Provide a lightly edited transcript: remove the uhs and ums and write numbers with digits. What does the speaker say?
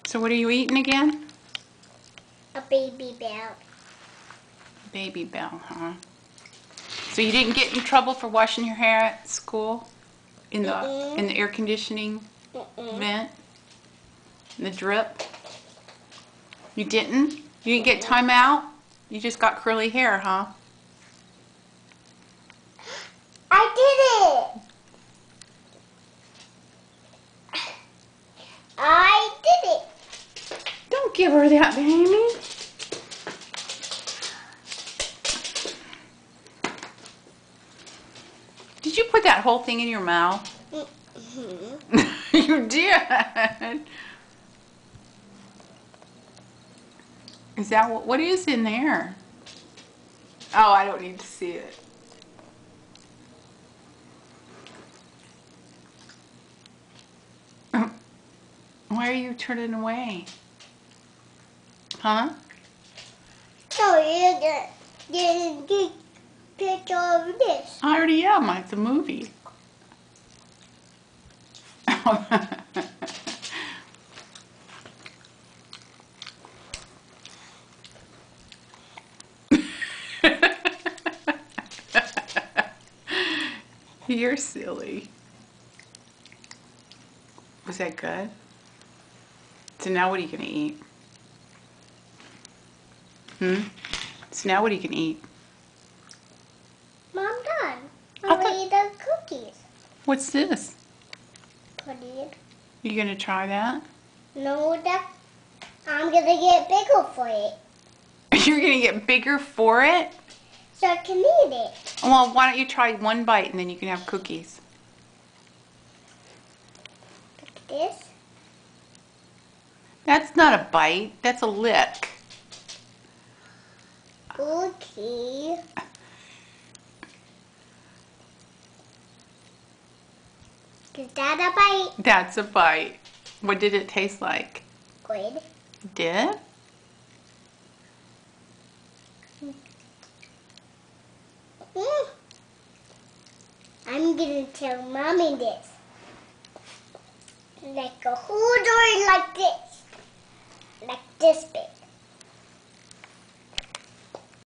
So what are you eating again? A Babybel. Babybel, huh? So you didn't get in trouble for washing your hair at school? In the air conditioning vent? In the drip? You didn't? You didn't get time out? You just got curly hair, huh? I did it! I did it! Don't give her that, baby. Did you put that whole thing in your mouth? You did. Is that what is in there? Oh, I don't need to see it. Why are you turning away? Huh? So you didn't get a picture of this. I already am. It's a movie. You're silly. Was that good? So now what are you going to eat? So now what are you going to eat? Mom, done. I I'm thought- eating the cookies. What's this? Pudding. You going to try that? No, that I'm gonna get bigger for it. You're going to get bigger for it? So I can eat it. Well, why don't you try one bite and then you can have cookies? Like this. That's not a bite. That's a lick. Okay. Is that a bite? That's a bite. What did it taste like? Good. Did? I'm gonna tell Mommy this. Like a whole door like this. Like this big.